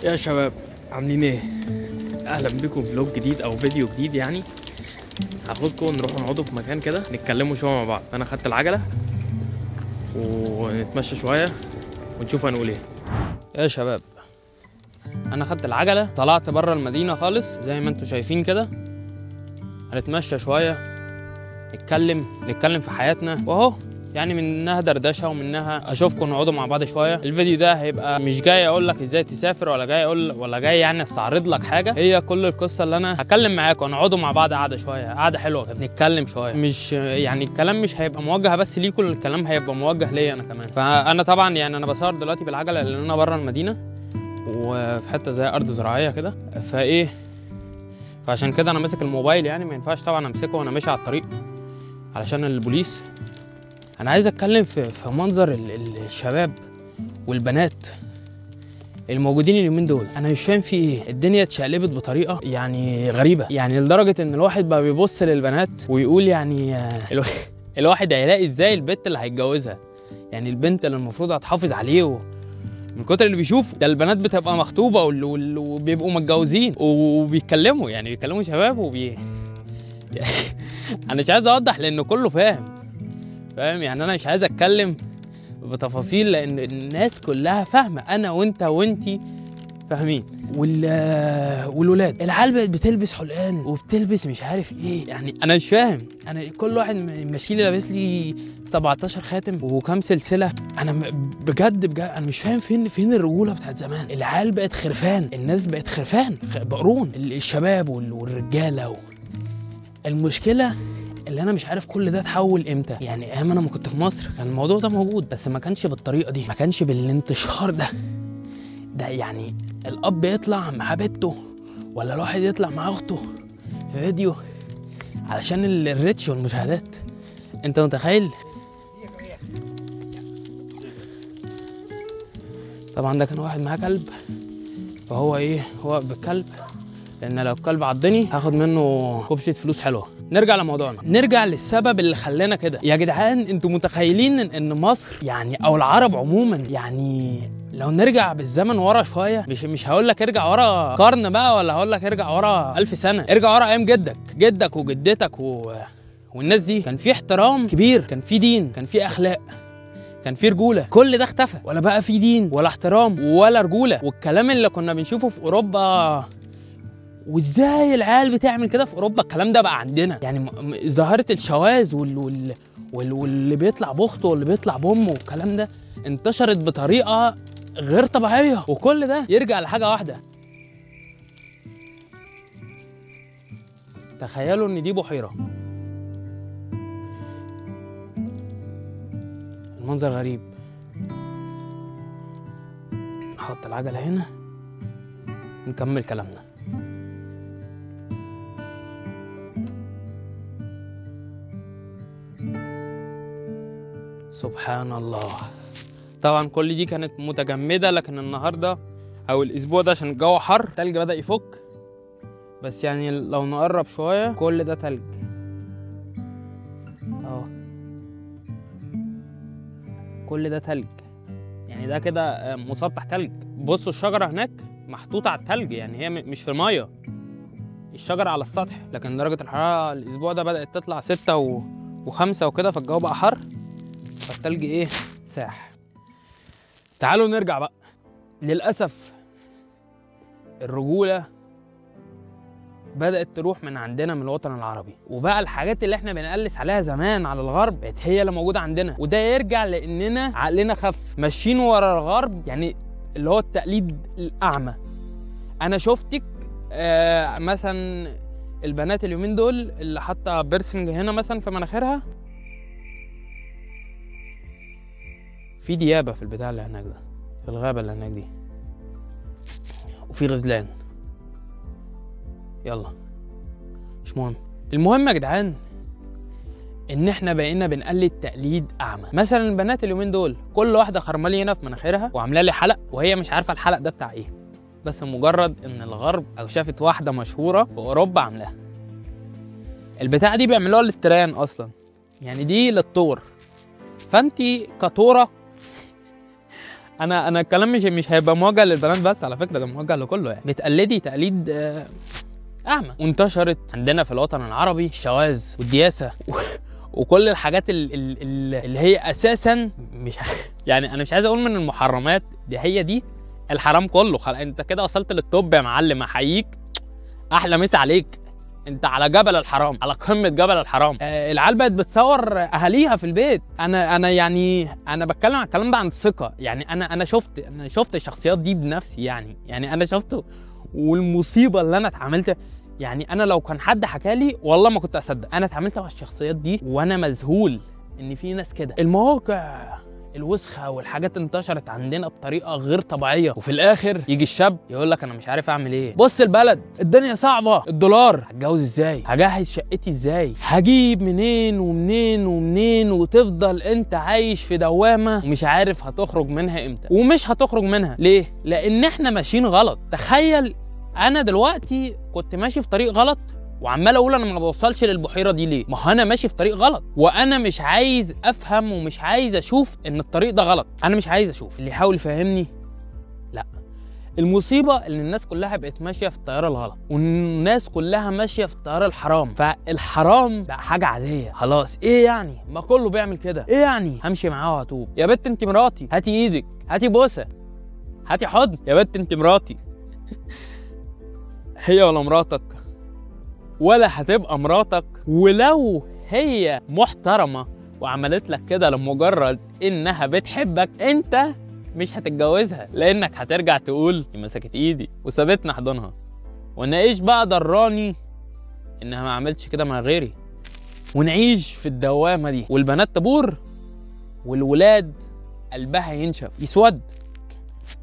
يا شباب عاملين ايه؟ اهلا بكم في فلوج جديد او فيديو جديد. يعني هاخدكم نروح نقعدوا في مكان كده نتكلموا شويه مع بعض. انا خدت العجله ونتمشى شويه ونشوف هنقول ايه. يا شباب انا خدت العجله طلعت بره المدينه خالص زي ما انتم شايفين كده. هنتمشى شويه نتكلم في حياتنا، واهو يعني منها دردشه ومنها اشوفكم نقعدوا مع بعض شويه. الفيديو ده هيبقى مش جاي اقول لك ازاي تسافر ولا جاي يعني استعرض لك حاجه. هي كل القصه اللي انا هتكلم معاكم نقعدوا مع بعض قعده شويه، قعده حلوه نتكلم شويه. مش يعني الكلام مش هيبقى موجه بس ليكم، الكلام هيبقى موجه ليا انا كمان. فانا طبعا يعني انا بصور دلوقتي بالعجله لان انا بره المدينه وفي حته زي ارض زراعيه كده، فعشان كده انا ماسك الموبايل. يعني ما ينفعش طبعا امسكه وانا ماشي على الطريق علشان البوليس. انا عايز اتكلم في منظر الشباب والبنات الموجودين اليومين دول. انا مش فاهم في ايه، الدنيا اتشقلبت بطريقه يعني غريبه، يعني لدرجه ان الواحد بقى بيبص للبنات ويقول يعني الواحد هيلاقي ازاي البنت اللي هيتجوزها، يعني البنت اللي المفروض هتحافظ عليه. من كتر اللي بيشوف ده البنات بتبقى مخطوبه وبيبقوا متجوزين وبيتكلموا، يعني بيتكلموا شباب انا مش عايز اوضح لان كله فاهم يعني. انا مش عايز اتكلم بتفاصيل لان الناس كلها فاهمه، انا وانتي فاهمين. والولاد العيال بقت بتلبس حلقان وبتلبس مش عارف ايه، يعني انا مش فاهم. انا كل واحد ماشي لي لابس لي 17 خاتم وكام سلسله. انا بجد انا مش فاهم فين الرجوله بتاعت زمان. العيال بقت خرفان، الناس بقت خرفان بقرون، الشباب والرجاله المشكله اللي انا مش عارف كل ده اتحول امتى. يعني ايام انا ما كنت في مصر كان الموضوع ده موجود بس ما كانش بالطريقه دي، ما كانش بالانتشار ده يعني الاب يطلع مع بنته ولا الواحد يطلع مع اخته في فيديو علشان الريتش والمشاهدات. انت متخيل؟ طبعا ده كان واحد معاه كلب، فهو هو بالكلب، لان لو الكلب عضني هاخد منه كبشه فلوس حلوه. نرجع لموضوعنا، نرجع للسبب اللي خلانا كده. يا جدعان انتوا متخيلين ان مصر يعني او العرب عموما، يعني لو نرجع بالزمن ورا شويه، مش هقول لك ارجع ورا قرن بقى ولا هقول لك ارجع ورا 1000 سنه، ارجع ورا ايام جدك وجدتك والناس دي كان في احترام كبير، كان في دين، كان في اخلاق، كان في رجوله. كل ده اختفى، ولا بقى في دين ولا احترام ولا رجوله. والكلام اللي كنا بنشوفه في اوروبا وازاي العيال بتعمل كده في اوروبا، الكلام ده بقى عندنا. يعني ظاهره الشواذ واللي بيطلع باخته واللي بيطلع بامه والكلام ده انتشرت بطريقه غير طبيعيه. وكل ده يرجع لحاجه واحده، تخيلوا ان دي بحيره. المنظر غريب. نحط العجله هنا ونكمل كلامنا. سبحان الله. طبعا كل دي كانت متجمده، لكن النهارده او الاسبوع ده عشان الجو حر التلج بدأ يفك. بس يعني لو نقرب شويه كل ده تلج اهو، كل ده تلج. يعني ده كده مسطح تلج. بصوا الشجره هناك محطوطه على التلج، يعني هي مش في الميه، الشجره على السطح. لكن درجه الحراره الاسبوع ده بدأت تطلع 6 و5 وكده، فالجو بقى حر، فالتلج ساح. تعالوا نرجع بقى. للأسف الرجولة بدأت تروح من عندنا من الوطن العربي، وبقى الحاجات اللي احنا بنقلس عليها زمان على الغرب بقت هي اللي موجودة عندنا. وده يرجع لأننا عقلنا خف، ماشيين ورا الغرب، يعني اللي هو التقليد الأعمى. أنا شفتك مثلا البنات اليومين دول اللي حاطة بيرسنج هنا مثلا في مناخيرها، في ديابة في البتاع اللي هناك ده، في الغابة اللي هناك دي، وفي غزلان. يلا مش مهم. المهم يا جدعان ان احنا بقينا بنقلد تقليد اعمى. مثلا البنات اليومين دول كل واحده خرمالي هنا في مناخيرها وعامله لي حلق، وهي مش عارفه الحلق ده بتاع ايه، بس مجرد ان الغرب او شافت واحده مشهوره في اوروبا عاملاها. البتاع دي بيعملوها للتران اصلا، يعني دي للطور. فانتي كطوره انا الكلام مش هيبقى موجه للبنات بس، على فكره ده موجه لكله يعني. بتقلدي تقليد اعمى. وانتشرت عندنا في الوطن العربي الشواذ والدياسه وكل الحاجات اللي هي اساسا مش يعني انا مش عايز اقول من المحرمات، دي الحرام كله. انت كده وصلت للتوب يا معلم، احييك، احلى مسا عليك، انت على جبل الحرام، على قمه جبل الحرام. العيال بقت بتصور اهاليها في البيت. انا بتكلم عن الكلام ده عن ثقه يعني. انا شفت الشخصيات دي بنفسي يعني انا شفته، والمصيبه اللي انا اتعاملت يعني. انا لو كان حد حكى لي والله ما كنت اصدق. انا اتعاملت مع الشخصيات دي وانا مذهول ان في ناس كده. المواقع الوسخه والحاجات انتشرت عندنا بطريقه غير طبيعيه، وفي الاخر يجي الشاب يقول لك انا مش عارف اعمل ايه. بص البلد الدنيا صعبه، الدولار، هتجوز ازاي، هجهز شقتي ازاي، هجيب منين ومنين ومنين، وتفضل انت عايش في دوامه ومش عارف هتخرج منها امتى. ومش هتخرج منها ليه؟ لان احنا ماشيين غلط. تخيل انا دلوقتي كنت ماشي في طريق غلط وعمال اقول انا ما بوصلش للبحيره دي ليه؟ ما هو انا ماشي في طريق غلط، وانا مش عايز افهم ومش عايز اشوف ان الطريق ده غلط. انا مش عايز اشوف. اللي يحاول يفهمني لا. المصيبه ان الناس كلها بقت ماشيه في الطياره الغلط، والناس كلها ماشيه في الطياره الحرام. فالحرام بقى حاجه عاديه خلاص. ايه يعني؟ ما كله بيعمل كده. ايه يعني؟ همشي معاه وهتوب. يا بت انت مراتي، هاتي ايدك، هاتي بوسه، هاتي حضن. يا بت انت مراتي. هي ولا مراتك ولا هتبقى مراتك. ولو هي محترمه وعملت لك كده لمجرد انها بتحبك، انت مش هتتجوزها، لانك هترجع تقول دي مسكت ايدي وسابتني احضنها، وانا ايش بقى ضراني انها ما عملتش كده مع غيري. ونعيش في الدوامه دي، والبنات تبور والولاد قلبها ينشف يسود،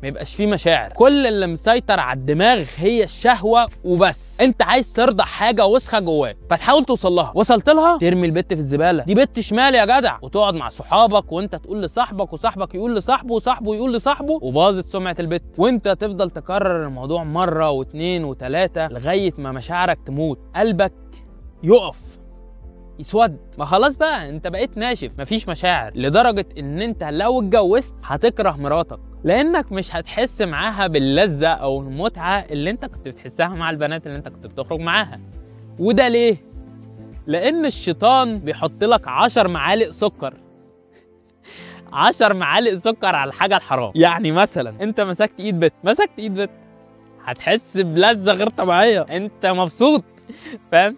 ما يبقاش فيه مشاعر. كل اللي مسيطر على الدماغ هي الشهوه وبس. انت عايز ترضع حاجه وسخه جواك فتحاول توصل لها. وصلت لها ترمي البت في الزباله. دي بت شمال يا جدع، وتقعد مع صحابك وانت تقول لصاحبك وصاحبك يقول لصاحبه وصاحبه يقول لصاحبه، وباظت سمعه البت. وانت تفضل تكرر الموضوع مره واثنين وثلاثه لغايه ما مشاعرك تموت، قلبك يقف يسود. ما خلاص بقى انت بقيت ناشف، مفيش مشاعر، لدرجه ان انت لو اتجوزت هتكره مراتك، لانك مش هتحس معاها باللذه او المتعه اللي انت كنت بتحسها مع البنات اللي انت كنت بتخرج معاها. وده ليه؟ لان الشيطان بيحط لك 10 معالق سكر 10 معالق سكر على الحاجه الحرام. يعني مثلا انت مسكت ايد بت هتحس بلذه غير طبيعيه، انت مبسوط، فاهم؟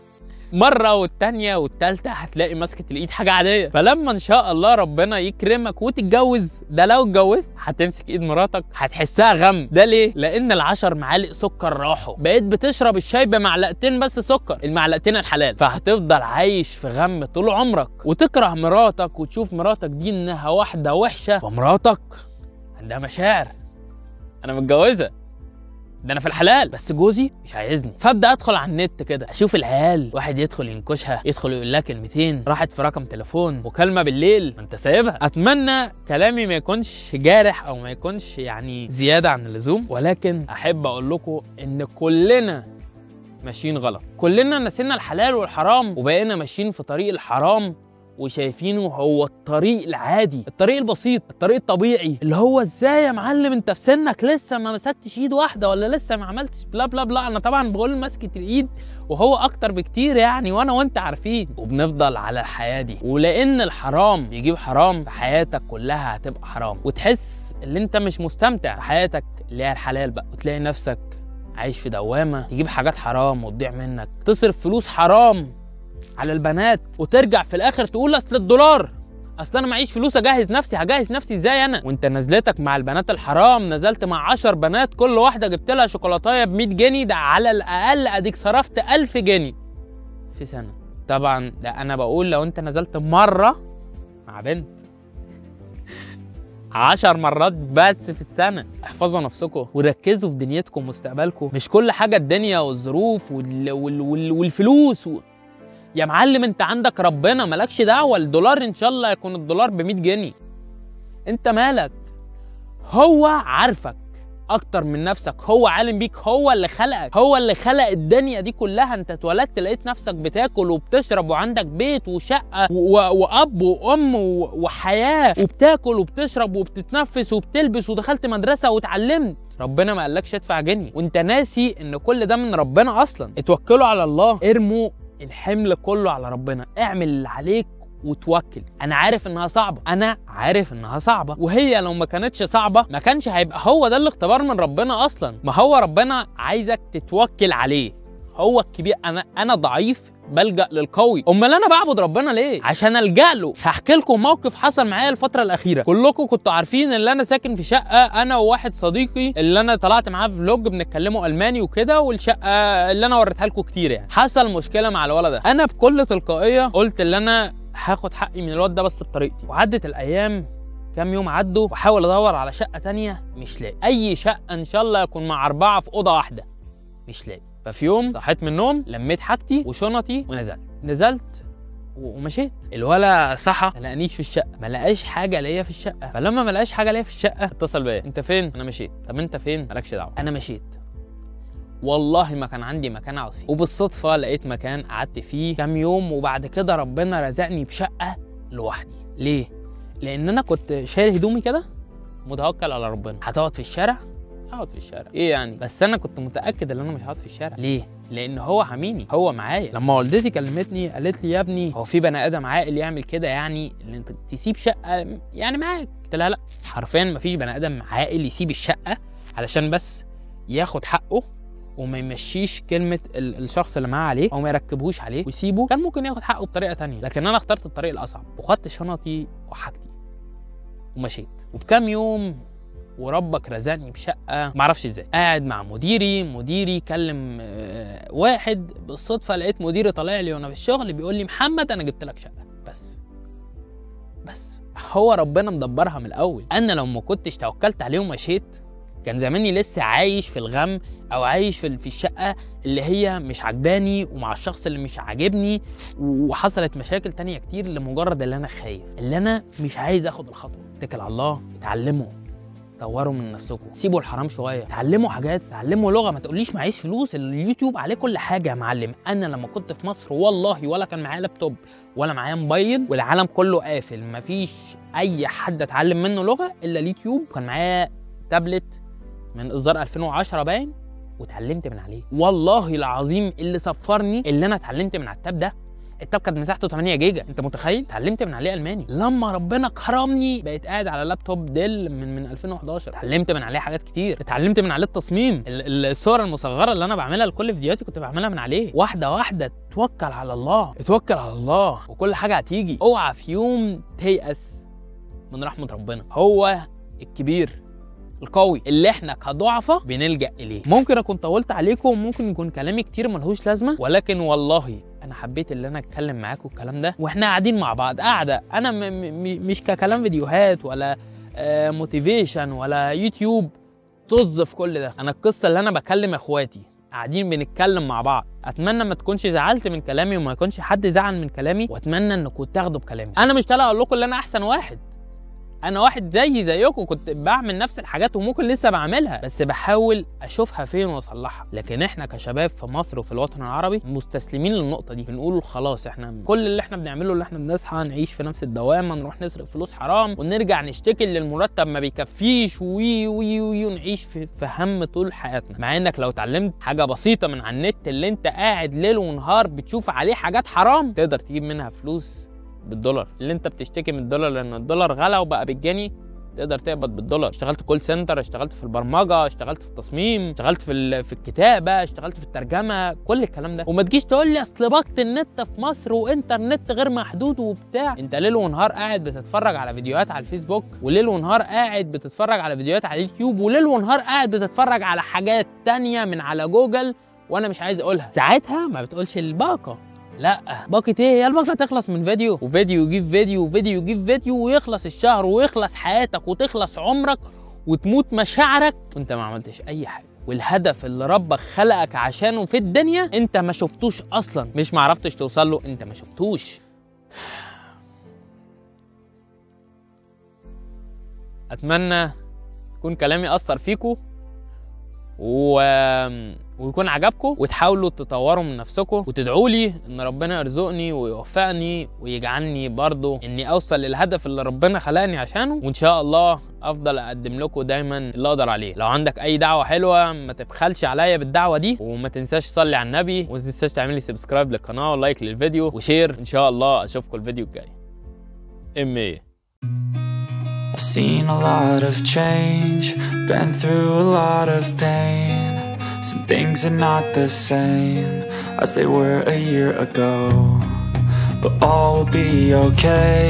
مرة والتانية والتالتة هتلاقي مسكة الإيد حاجة عادية. فلما إن شاء الله ربنا يكرمك وتتجوز، ده لو اتجوزت هتمسك إيد مراتك هتحسها غم. ده ليه؟ لأن ال10 معالق سكر راحوا، بقيت بتشرب الشاي بمعلقتين بس سكر، المعلقتين الحلال. فهتفضل عايش في غم طول عمرك، وتكره مراتك وتشوف مراتك دي إنها واحدة وحشة، ومراتك عندها مشاعر. أنا متجوزة، ده انا في الحلال، بس جوزي مش عايزني. فابدا ادخل على النت كده اشوف العيال، واحد يدخل ينكشها، يدخل يقول لها كلمتين، راحت في رقم تليفون، مكالمه بالليل، ما انت سايبها. اتمنى كلامي ما يكونش جارح او ما يكونش يعني زياده عن اللزوم، ولكن احب اقول لكم ان كلنا ماشيين غلط، كلنا نسينا الحلال والحرام وبقينا ماشيين في طريق الحرام وشايفينه هو الطريق العادي، الطريق البسيط، الطريق الطبيعي، اللي هو ازاي يا معلم انت في سنك لسه ما مسكتش ايد واحده ولا لسه ما عملتش بلا بلا بلا. انا طبعا بقول مسكه الايد وهو اكتر بكتير يعني، وانا وانت عارفين، وبنفضل على الحياه دي. ولان الحرام بيجيب حرام، فحياتك كلها هتبقى حرام، وتحس ان انت مش مستمتع بحياتك اللي هي الحلال بقى، وتلاقي نفسك عايش في دوامه، تجيب حاجات حرام وتضيع منك، تصرف فلوس حرام على البنات، وترجع في الاخر تقول اصل الدولار، اصل انا معيش فلوس اجهز نفسي. هجهز نفسي ازاي انا وانت نزلتك مع البنات الحرام؟ نزلت مع 10 بنات كل واحده جبت لها شوكولاتايه ب 100 جنيه، ده على الاقل اديك صرفت 1000 جنيه في سنه. طبعا لا، انا بقول لو انت نزلت مره مع بنت 10 مرات بس في السنة. احفظوا نفسكم وركزوا في دنيتكم ومستقبلكم، مش كل حاجة الدنيا والظروف والفلوس يا معلم انت عندك ربنا، مالكش دعوة. الدولار ان شاء الله يكون الدولار ب 100 جنيه، انت مالك؟ هو عارفك اكتر من نفسك، هو عالم بيك، هو اللي خلقك، هو اللي خلق الدنيا دي كلها. انت اتولدت لقيت نفسك بتاكل وبتشرب وعندك بيت وشقه واب وام وحياه، وبتاكل وبتشرب وبتتنفس وبتلبس، ودخلت مدرسه واتعلمت. ربنا ما قالكش ادفع جنيه وانت ناسي ان كل ده من ربنا اصلا. اتوكلوا على الله، ارموا الحمل كله على ربنا، اعمل اللي عليك وتوكل. انا عارف انها صعبه، انا عارف انها صعبه، وهي لو ما كانتش صعبه ما كانش هيبقى هو ده الاختبار من ربنا اصلا. ما هو ربنا عايزك تتوكل عليه، هو الكبير. انا ضعيف بلجأ للقوي. امال انا بعبد ربنا ليه؟ عشان الجأ له. هحكي لكم موقف حصل معايا الفتره الاخيره. كلكم كنتوا عارفين ان انا ساكن في شقه انا وواحد صديقي اللي انا طلعت معاه في فلوج بنتكلموا الماني وكده، والشقه اللي انا وريتها لكم كتير يعني. حصل مشكله مع الولد ده، انا بكل تلقائيه قلت ان انا هاخد حقي من الواد ده بس بطريقتي. وعدت الايام، كام يوم عدوا، واحاول ادور على شقه تانية مش لاقي. اي شقه ان شاء الله يكون مع 4 في اوضه واحده مش لاقي. ففي يوم صحيت من النوم، لميت حاجتي وشنطي ونزلت ومشيت. الولا صحى ما لقانيش في الشقه، ما لقاش حاجه ليا في الشقه. فلما ما لقاش حاجه ليا في الشقه اتصل بيا، انت فين؟ انا مشيت. طب انت فين؟ مالكش دعوه، انا مشيت. والله ما كان عندي مكان اقعد فيه، وبالصدفه لقيت مكان قعدت فيه كام يوم، وبعد كده ربنا رزقني بشقه لوحدي. ليه؟ لان انا كنت شايل هدومي كده متوكل على ربنا. هتقعد في الشارع؟ اقعد في الشارع ايه يعني؟ بس انا كنت متاكد ان انا مش هقعد في الشارع. ليه؟ لان هو حميني، هو معايا. لما والدتي كلمتني قالت لي يا ابني هو في بني ادم عاقل يعمل كده يعني، ان انت تسيب شقه يعني معاك؟ قلت لها لا، حرفيا مفيش بني ادم عاقل يسيب الشقه علشان بس ياخد حقه وما يمشيش كلمه الشخص اللي معاه عليه، او ما يركبوش عليه ويسيبه. كان ممكن ياخد حقه بطريقه تانية، لكن انا اخترت الطريق الاصعب وخدت شنطي وحاجتي ومشيت. وبكام يوم وربك رزقني بشقه معرفش ازاي. قاعد مع مديري كلم واحد بالصدفه، لقيت مديري طالع لي وانا في الشغل بيقول لي محمد انا جبت لك شقه. بس هو ربنا مدبرها من الاول. انا لو ما كنتش توكلت عليه ومشيت كان زماني لسه عايش في الغم، او عايش في الشقه اللي هي مش عجباني ومع الشخص اللي مش عاجبني، وحصلت مشاكل تانية كتير لمجرد اللي انا خايف، اللي انا مش عايز اخد الخطوه. اتكل على الله، اتعلموا، طوروا من نفسكم، سيبوا الحرام شويه، اتعلموا حاجات، اتعلموا لغه. ما تقوليش معيش فلوس، اليوتيوب عليه كل حاجه يا معلم. انا لما كنت في مصر والله ولا كان معايا لابتوب ولا معايا موبايل، والعالم كله قافل، مفيش اي حد اتعلم منه لغه الا اليوتيوب. كان معايا تابلت من اصدار 2010 باين، واتعلمت من عليه. والله العظيم اللي سفرني اللي انا اتعلمت من على التاب ده. التاب كانت مساحته 8 جيجا، انت متخيل؟ اتعلمت من عليه الماني. لما ربنا كرمني بقيت قاعد على لابتوب ديل من 2011، اتعلمت من عليه حاجات كتير، اتعلمت من عليه التصميم، الصور المصغره اللي انا بعملها لكل فيديوهاتي كنت بعملها من عليه. واحده واحده، توكل على الله، اتوكل على الله وكل حاجه هتيجي. اوعى في يوم تيأس من رحمه ربنا، هو الكبير القوي اللي احنا كضعفة بنلجأ اليه. ممكن اكون طولت عليكم، ممكن يكون كلامي كتير ملهوش لازمه، ولكن والله انا حبيت ان انا اتكلم معاكم الكلام ده واحنا قاعدين مع بعض قاعده. انا مش ككلام فيديوهات ولا موتيفيشن ولا يوتيوب طز في كل ده. انا القصه اللي انا بكلم اخواتي قاعدين بنتكلم مع بعض. اتمنى ما تكونش زعلت من كلامي وما يكونش حد زعل من كلامي، واتمنى انكم تاخدوا بكلامي. انا مش طالع اقول لكم ان انا احسن واحد، انا واحد زيكم، كنت بعمل نفس الحاجات وممكن لسه بعملها، بس بحاول اشوفها فين واصلحها. لكن احنا كشباب في مصر وفي الوطن العربي مستسلمين للنقطه دي، بنقول خلاص احنا كل اللي احنا بنعمله اللي احنا بنصحى نعيش في نفس الدوامه، نروح نصرف فلوس حرام ونرجع نشتكي اللي المرتب ما بيكفيش ونعيش في هم طول حياتنا. مع انك لو اتعلمت حاجه بسيطه من على النت اللي انت قاعد ليل ونهار بتشوف عليه حاجات حرام، تقدر تجيب منها فلوس بالدولار. اللي انت بتشتكي من الدولار لان الدولار غلى وبقى بالجنيه، تقدر تقبض بالدولار. اشتغلت كول سنتر، اشتغلت في البرمجه، اشتغلت في التصميم، اشتغلت في الكتابه، اشتغلت في الترجمه، كل الكلام ده. وما تجيش تقول لي اصل باقه النت في مصر وانترنت غير محدود وبتاع. انت ليل ونهار قاعد بتتفرج على فيديوهات على الفيسبوك، وليل ونهار قاعد بتتفرج على فيديوهات على اليوتيوب، وليل ونهار قاعد بتتفرج على حاجات تانية من على جوجل وانا مش عايز اقولها. ساعتها ما بتقولش الباقه، لا، باقة ايه؟ هي الباقة تخلص من فيديو وفيديو يجيب فيديو وفيديو يجيب فيديو، ويخلص الشهر ويخلص حياتك وتخلص عمرك وتموت مشاعرك وانت ما عملتش اي حاجة. والهدف اللي ربك خلقك عشانه في الدنيا انت ما شفتوش اصلا، مش ما عرفتش توصل له، انت ما شفتوش. اتمنى يكون كلامي اثر فيكم، ويكون عجبكم، وتحاولوا تطوروا من نفسكم، وتدعوا لي ان ربنا يرزقني ويوفقني ويجعلني برضو اني اوصل للهدف اللي ربنا خلقني عشانه، وان شاء الله افضل اقدم لكم دايما اللي اقدر عليه. لو عندك اي دعوه حلوه ما تبخلش عليا بالدعوه دي، وما تنساش تصلي على النبي، وما تنساش تعمل لي سبسكرايب للقناه ولايك للفيديو وشير. ان شاء الله اشوفكم الفيديو الجاي. I've seen a lot of change, been through a lot of pain. Some things are not the same as they were a year ago, but all will be okay.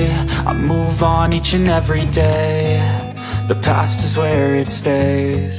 I move on each and every day. The past is where it stays.